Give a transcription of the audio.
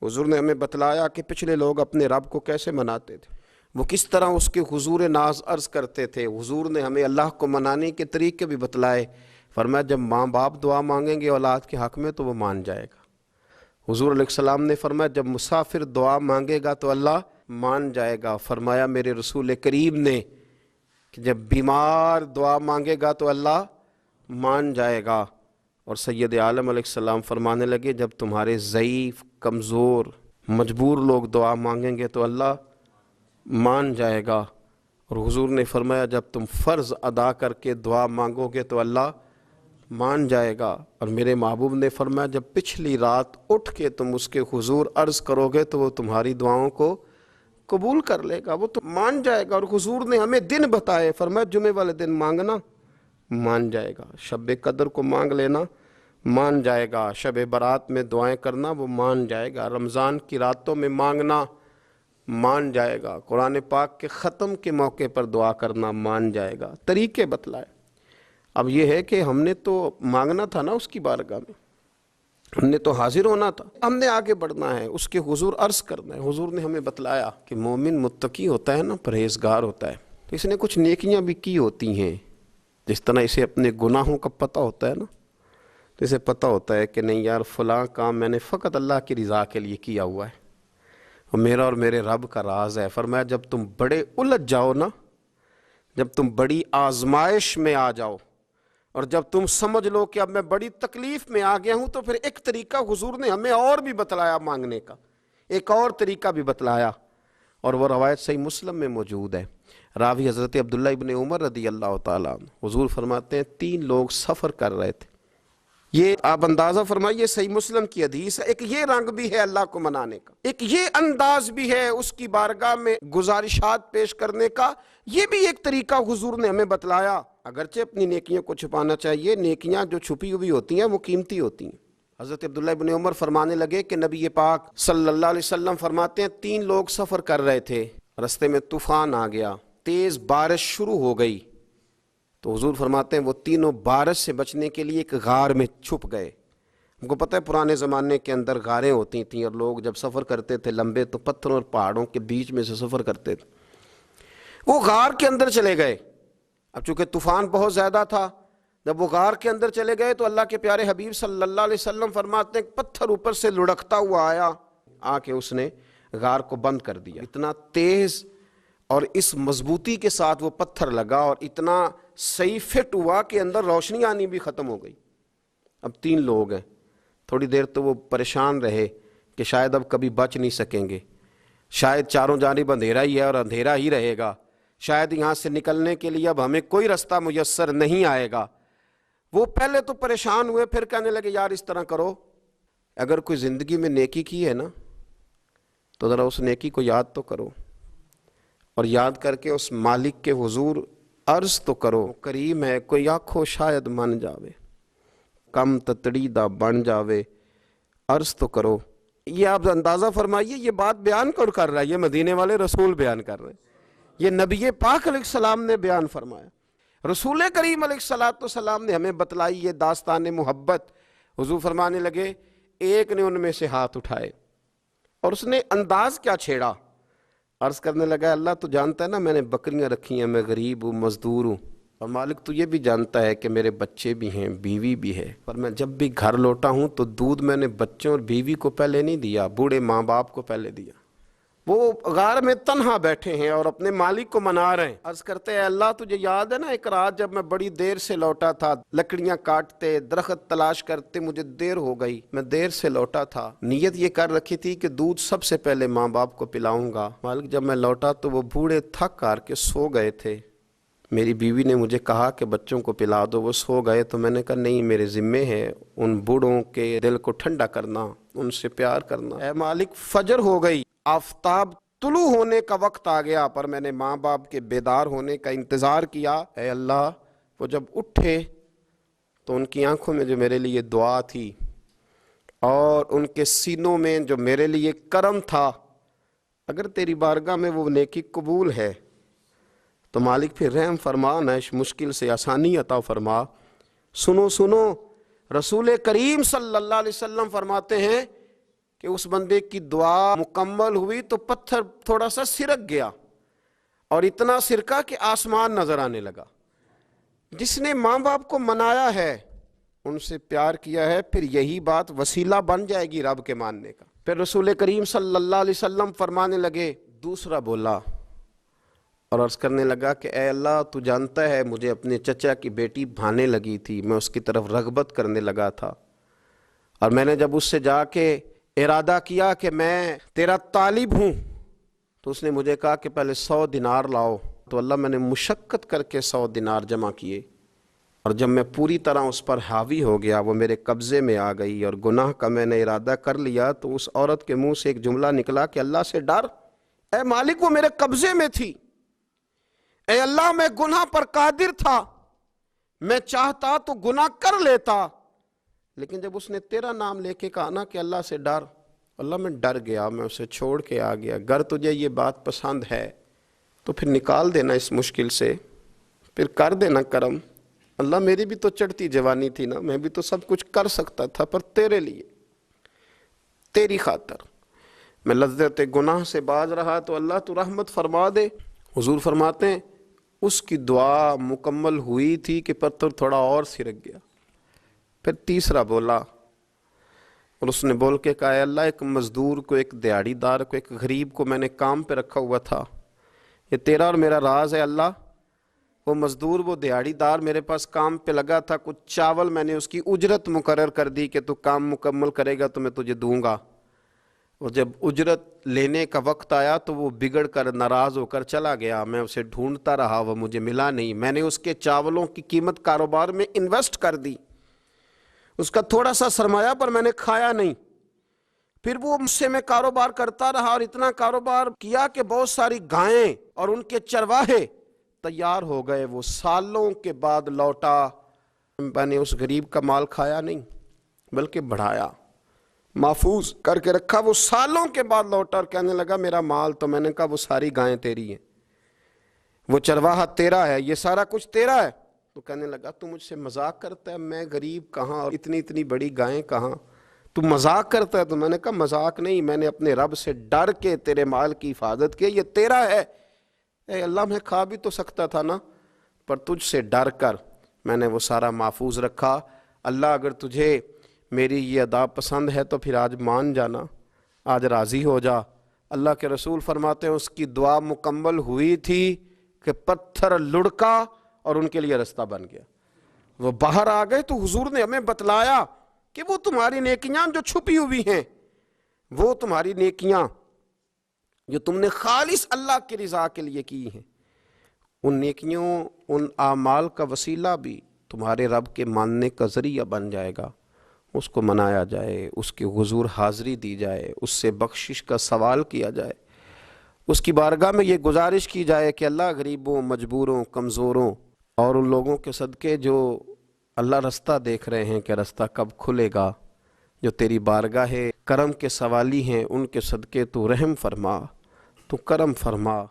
حضور نے ہمیں بتلایا کہ پچھلے لوگ اپنے رب کو کیسے مناتے تھے، وہ کس طرح اس کے حضور ناز عرض کرتے تھے۔ حضور نے ہمیں اللہ کو منانے کے طریقے بھی بتلائے۔ فرمایا جب ماں باپ دعا مانگیں گے اولاد کے حق میں تو وہ مان جائے گا۔ حضور علیہ السلام نے فرمایا جب مسافر دعا مانگے گا تو اللہ مان جائے گا۔ فرمایا میرے رسول کریم نے کہ جب بیمار دعا مانگے گا تو اللہ مان جائے گا۔ اور سید عالم علیہ السلام فرمانے لگے جب تمہارے ضعیف، کمزور، مجبور لوگ دعا مانگیں گے تو اللہ مان جائے گا۔ اور حضور نے فرمایا جب تم فرض ادا کر کے دعا مانگو گے تو اللہ مان جائے گا۔ اور میرے محبوب نے فرمایا جب پچھلی رات اٹھ کے تم اس کے حضور عرض کرو گے تو وہ تمہاری دعاؤں کو قبول کر لے گا، وہ تو مان جائے گا۔ اور حضور نے ہمیں دن بتائے، فرمایا جمعے والے دن مانگنا مان جائے گا، شب قدر کو مانگ لینا مان جائے گا، شب برات میں دعائیں کرنا وہ مان جائے گا، رمضان کی راتوں میں مانگنا مان جائے گا، قرآن پاک کے ختم کے موقع پر دعا کرنا مان جائے گا۔ طریقے بتلائے۔ اب یہ ہے کہ ہم نے تو مانگنا تھا نا اس کی بارگاہ میں، ہم نے تو حاضر ہونا تھا، ہم نے آگے بڑھنا ہے، اس کے حضور عرض کرنا ہے۔ حضور نے ہمیں بتلایا کہ مومن متقی ہوتا ہے نا، پرہیزگار ہوتا ہے، تو اس نے کچھ نیکیاں بھی کی ہوتی ہیں، جس طرح اسے اپنے گناہوں کا پتہ ہوتا ہے نا، تو اسے پتہ ہوتا ہے کہ نہیں یار فلاں کام میں نے فقط اللہ کی رضا کے لیے کیا ہوا ہے، اور میرا اور میرے رب کا راز ہے۔ فرمایا جب تم بڑے الجھ جاؤ نا، جب تم بڑی آزمائش میں آ جاؤ، اور جب تم سمجھ لو کہ اب میں بڑی تکلیف میں آ گیا ہوں، تو پھر ایک طریقہ حضور نے ہمیں اور بھی بتلایا مانگنے کا، ایک اور طریقہ بھی بتلایا، اور وہ روایت صحیح مسلم میں موجود ہے۔ راوی حضرت عبداللہ ابن عمر رضی اللہ تعالیٰ عنہ، حضور فرماتے ہیں 3 لوگ سفر کر رہے تھے، یہ آپ اندازہ فرمائیے صحیح مسلم کی حدیث ہے، ایک یہ رنگ بھی ہے اللہ کو منانے کا، ایک یہ انداز بھی ہے اس کی بارگاہ میں گزارشات پیش کرنے کا، یہ بھی ایک طریقہ حضور نے ہمیں بتلایا۔ اگرچہ اپنی نیکیوں کو چھپانا چاہیے، نیکیاں جو چھپی ہوئی ہوتی ہیں وہ قیمتی ہوتی ہیں۔ حضرت عبداللہ ابن عمر فرمانے لگے کہ نبی پاک صلی اللہ علیہ وسلم فرماتے ہیں 3 لوگ سفر کر رہے تھے، رستے میں طوفان آ گیا، تیز بارش شروع ہو گئی، تو حضور فرماتے ہیں وہ تینوں بارش سے بچنے کے لیے ایک غار میں چھپ گئے۔ ہم کو پتہ ہے پرانے زمانے کے اندر غاریں ہوتی تھیں، اور لوگ جب سفر کرتے تھے لمبے تو پتھروں اور پہاڑوں کے بیچ میں سے سفر کرتے تھے۔ وہ غار کے اندر چلے گئے، اب چونکہ طوفان بہت زیادہ تھا، جب وہ غار کے اندر چلے گئے تو اللہ کے پیارے حبیب صلی اللہ علیہ وسلم فرماتے ہیں پتھر اوپر سے لڑکتا ہوا آیا، آ کے اس نے غار کو بند کر دیا۔ اتنا تیز اور اس مضبوطی کے ساتھ وہ پتھر لگا، اور اتنا صحیح فٹ ہوا کہ اندر روشنی آنی بھی ختم ہو گئی۔ اب 3 لوگ ہیں، تھوڑی دیر تو وہ پریشان رہے کہ شاید اب کبھی بچ نہیں سکیں گے، شاید چاروں جانب اندھیرا ہی ہے اور اندھیرا ہی رہے گا، شاید یہاں سے نکلنے کے لیے اب ہمیں کوئی رستہ میسر نہیں آئے گا۔ وہ پہلے تو پریشان ہوئے، پھر کہنے لگے یار اس طرح کرو، اگر کوئی زندگی میں نیکی کی ہے نا تو ذرا اس نیکی کو یاد تو کرو، اور یاد کر کے اس مالک کے حضور عرض تو کرو، کریم ہے کوئی آنکھو شاید من جاوے، کم تتڑی دا بن جاوے، عرض تو کرو۔ یہ آپ اندازہ فرمائیے یہ بات بیان کون کر رہا ہے؟ یہ مدینے والے رسول بیان کر رہے ہیں، یہ نبی پاک علیہ السلام نے بیان فرمایا، رسول کریم علیہ السلام نے ہمیں بتلائی یہ داستان محبت۔ حضور فرمانے لگے ایک نے ان میں سے ہاتھ اٹھائے، اور اس نے انداز کیا چھیڑا، عرض کرنے لگا اللہ تو جانتا ہے نا میں نے بکریاں رکھی ہیں، میں غریب ہوں، مزدور ہوں، اور مالک تو یہ بھی جانتا ہے کہ میرے بچے بھی ہیں، بیوی بھی ہے، پر میں جب بھی گھر لوٹا ہوں تو دودھ میں نے بچوں اور بیوی کو پہلے نہیں دیا، بوڑھے ماں باپ کو پہلے دیا۔ وہ غار میں تنہا بیٹھے ہیں اور اپنے مالک کو منا رہے ہیں، عرض کرتے ہیں اللہ تجھے یاد ہے نا ایک رات جب میں بڑی دیر سے لوٹا تھا، لکڑیاں کاٹتے، درخت تلاش کرتے، مجھے دیر ہو گئی، میں دیر سے لوٹا تھا، نیت یہ کر رکھی تھی کہ دودھ سب سے پہلے ماں باپ کو پلاؤں گا، مالک جب میں لوٹا تو وہ بوڑھے تھک کر کے سو گئے تھے، میری بیوی نے مجھے کہا کہ بچوں کو پلا دو، وہ سو گئے، تو میں نے کہا نہیں میرے ذمے ہے ان بوڑھوں کے دل کو ٹھنڈا کرنا، ان سے پیار کرنا۔ اے مالک فجر ہو گئی، آفتاب طلوع ہونے کا وقت آ گیا، پر میں نے ماں باپ کے بیدار ہونے کا انتظار کیا، اے اللہ وہ جب اٹھے تو ان کی آنکھوں میں جو میرے لیے دعا تھی اور ان کے سینوں میں جو میرے لیے کرم تھا، اگر تیری بارگاہ میں وہ نیکی قبول ہے تو مالک پھر رحم فرما، نہ اس مشکل سے آسانی عطا فرما۔ سنو رسول کریم صلی اللہ علیہ وسلم فرماتے ہیں کہ اس بندے کی دعا مکمل ہوئی تو پتھر تھوڑا سا سرک گیا اور اتنا سرکا کہ آسمان نظر آنے لگا۔ جس نے ماں باپ کو منایا ہے، ان سے پیار کیا ہے، پھر یہی بات وسیلہ بن جائے گی رب کے ماننے کا۔ پھر رسول کریم صلی اللہ علیہ وسلم فرمانے لگے، دوسرا بولا اور عرض کرنے لگا کہ اے اللہ تو جانتا ہے مجھے اپنے چچا کی بیٹی بھانے لگی تھی، میں اس کی طرف رغبت کرنے لگا تھا، اور میں نے جب اس سے جا کے ارادہ کیا کہ میں تیرا طالب ہوں تو اس نے مجھے کہا کہ پہلے 100 دینار لاؤ، تو اللہ میں نے مشقت کر کے 100 دینار جمع کیے، اور جب میں پوری طرح اس پر حاوی ہو گیا، وہ میرے قبضے میں آ گئی اور گناہ کا میں نے ارادہ کر لیا، تو اس عورت کے منہ سے ایک جملہ نکلا کہ اللہ سے ڈر، اے مالک وہ میرے قبضے میں تھی، اے اللہ میں گناہ پر قادر تھا، میں چاہتا تو گناہ کر لیتا، لیکن جب اس نے تیرا نام لے کے کہا نا کہ اللہ سے ڈر، اللہ میں ڈر گیا، میں اسے چھوڑ کے آ گیا۔ اگر تجھے یہ بات پسند ہے تو پھر نکال دینا اس مشکل سے، پھر کر دینا کرم۔ اللہ میری بھی تو چڑھتی جوانی تھی نا، میں بھی تو سب کچھ کر سکتا تھا، پر تیرے لیے، تیری خاطر میں لذت گناہ سے باز رہا، تو اللہ تو رحمت فرما دے۔ حضور فرماتے ہیں اس کی دعا مکمل ہوئی تھی کہ پتھر تھوڑا اور سرک گیا۔ پھر تیسرا بولا اور اس نے بول کے کہا، اے اللہ ایک مزدور کو، ایک دیہڑی دار کو، ایک غریب کو میں نے کام پہ رکھا ہوا تھا، یہ تیرا اور میرا راز ہے اللہ۔ وہ مزدور، وہ دیہڑی دار میرے پاس کام پہ لگا تھا، کچھ چاول میں نے اس کی اجرت مقرر کر دی کہ تو کام مکمل کرے گا تو میں تجھے دوں گا، اور جب اجرت لینے کا وقت آیا تو وہ بگڑ کر ناراض ہو کر چلا گیا، میں اسے ڈھونڈتا رہا، وہ مجھے ملا نہیں، میں نے اس کے چاولوں کی قیمت کاروبار میں انویسٹ کر دی، اس کا تھوڑا سا سرمایہ پر میں نے کھایا نہیں، پھر وہ مجھ سے میں کاروبار کرتا رہا اور اتنا کاروبار کیا کہ بہت ساری گائیں اور ان کے چرواہے تیار ہو گئے، وہ سالوں کے بعد لوٹا، میں نے اس غریب کا مال کھایا نہیں بلکہ بڑھایا، محفوظ کر کے رکھا، وہ سالوں کے بعد لوٹا اور کہنے لگا میرا مال، تو میں نے کہا وہ ساری گائیں تیری ہیں، وہ چرواہا تیرا ہے، یہ سارا کچھ تیرا ہے، تو کہنے لگا تو مجھ سے مذاق کرتا ہے، میں غریب کہاں اور اتنی بڑی گائیں کہاں، تو مذاق کرتا ہے؟ تو میں نے کہا مذاق نہیں، میں نے اپنے رب سے ڈر کے تیرے مال کی حفاظت کی، یہ تیرا ہے، اے اللہ میں کھا بھی تو سکتا تھا نا، پر تجھ سے ڈر کر میں نے وہ سارا محفوظ رکھا۔ اللہ اگر تجھے میری یہ ادا پسند ہے تو پھر آج مان جانا، آج راضی ہو جا۔ اللہ کے رسول فرماتے ہیں اس کی دعا مکمل ہوئی تھی کہ پتھر لڑکا اور ان کے لیے رستہ بن گیا، وہ باہر آ گئے، تو حضور نے ہمیں بتلایا کہ وہ تمہاری نیکیاں جو چھپی ہوئی ہیں، وہ تمہاری نیکیاں جو تم نے خالص اللہ کی رضا کے لیے کی ہیں، ان نیکیوں، ان اعمال کا وسیلہ بھی تمہارے رب کے ماننے کا ذریعہ بن جائے گا، اس کو منایا جائے، اس کے حضور حاضری دی جائے، اس سے بخشش کا سوال کیا جائے، اس کی بارگاہ میں یہ گزارش کی جائے کہ اللہ غریبوں، مجبوروں، کمزوروں اور ان لوگوں کے صدقے جو اللہ رستہ دیکھ رہے ہیں کہ رستہ کب کھلے گا، جو تیری بارگاہ کرم کے سوالی ہیں، ان کے صدقے تو رحم فرما، تو کرم فرما۔